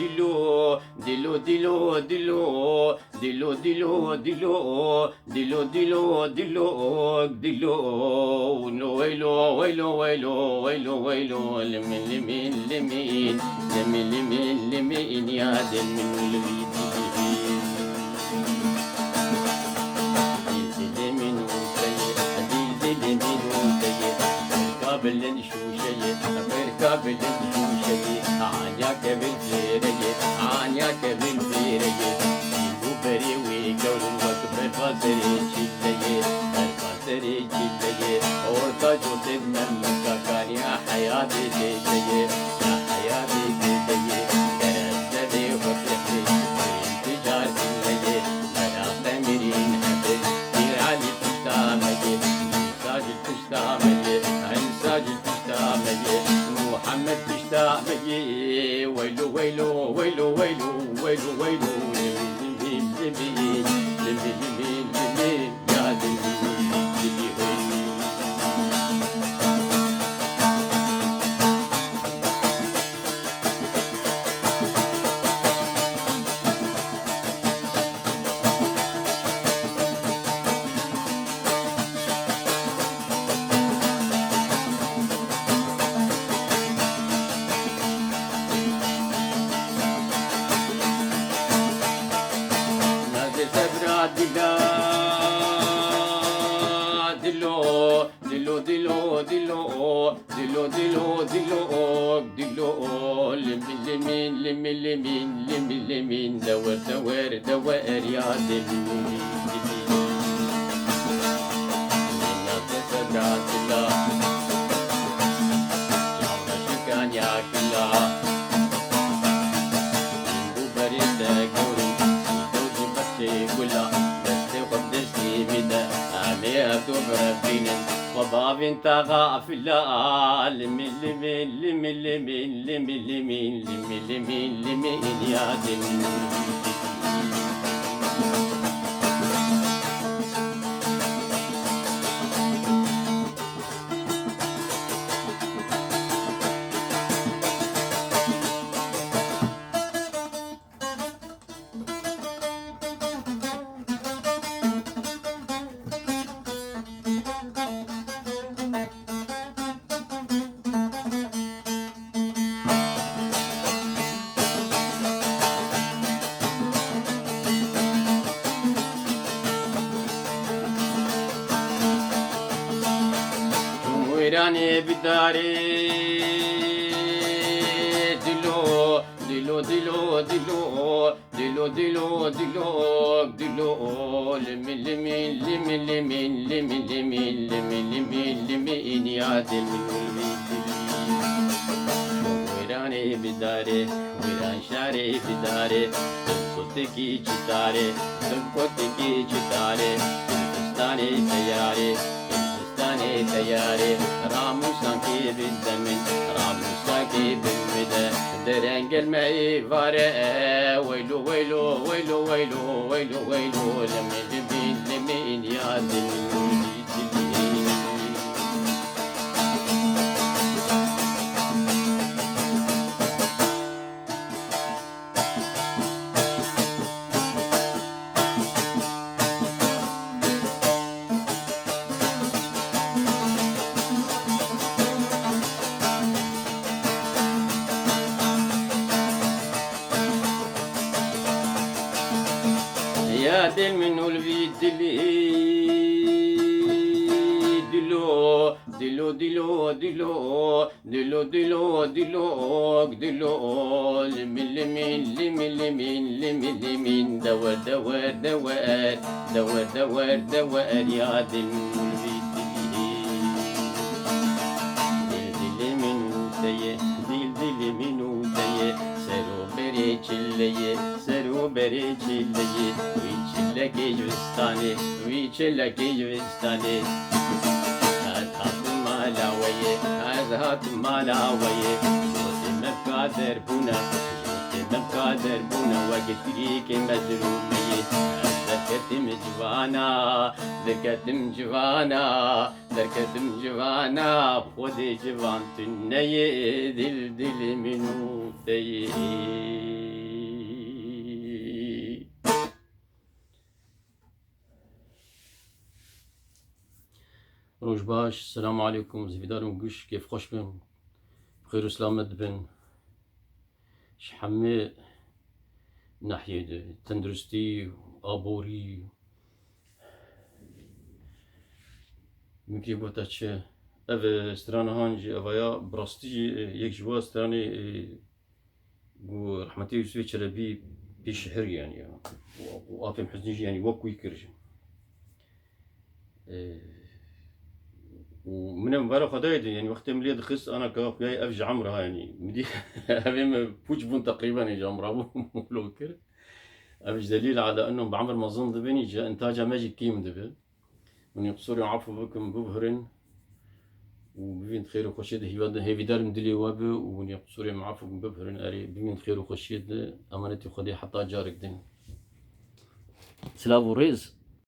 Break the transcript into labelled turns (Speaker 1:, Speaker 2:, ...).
Speaker 1: دلو دلو دلو دلو دلو دلو دلو دلو دلو دلو دلو ويلو ويلو ويلو ويلو ويلو لمن لمن لمن لمن لمن لمن يا دل من البيت قبل نشو شيء قبل نشو شيء عنيا قبل زيري عنيا قبل زيري وبري ويقول وقبل فاسري شيء فاسري شيء أوركا جوتد من كان يا حياتي شيء يا حياتي شيء كرستني وفتحي تجارتي شيء أنا تمرين حبيب علي تستعمل ساجد تستعمل ساجد تستعمل محمد تستعمل ويلو ويلو ويلو ويلو ويلو ويلو لمين لمين لمين لمين لمين يا دلو دلو دلو دلو دلو دلو دلو لمن لمن لمن لمن لمن لمن دور دور دور يا دلو وضاب غافلا لمن لمن لمن لمن لمن لمن لمن لمن لمن يا دل ويراني بداري دلو دلو دلو دلو دلو دلو دلو دلو لمن لمن لمن لمن لمن لمن لمن لمن لمن يا دل ويراني بداري ويران شاري بداري سنكوتكي چتاري سنكوتكي چتاري سنكستاني تياري تياري راموسان كي بالدمن راموسان كي بالمدى درنج الماء فارق ويلو ويلو ويلو ويلو ويلو ويلو لمن لمن لمن يا دل يا دل منو الفيد دلو دلو دلو دلو دلو دلو دلو دلو لمن لمن لمن لمن لمن لمن دور دور دور دور دور دور يا دل منو الفيد دل منو سيه دل منو سيه سرو بري چليه سرو بري چليه ويچلكي جوستاني ويچلكي جوستاني هات مالاويه هات مالاويه صوت مقادر بونا صوت مقادر بونا وقت ريك مدروميه دركتم جوانا دركتم جوانا دركتم جوانا بخودي جوان تنية دل دل منو تيه. روج باش، السلام عليكم، زفيدار وقش، كيف خوش بن؟ بخير وسلامة بن، شحمي ناحية تندرستي وآبوري مكي بوتاتش اف سترانا هانجي افايا براستي يك جوا ستراني و رحمتي يوسفي شربي بيش شهر يعني وافهم حزنيجي يعني وكو يكرج ومن مبارك خدايد يعني وقت مليد خص انا كاخوياي افج عمرها يعني مدي افهم بوش بون تقريبا يا جمرة مولو كر افج دليل على انه بعمر ما ظن دبني جا انتاجها ماجي كيم دبن من يقصروا عفو بكم ببهرن وبين خير وخشيد هي بدار مدلي واب وني قصوري معفو ببهرن اري بين خير وخشيد امانتي خدي حتى جارك دين سلافو ريز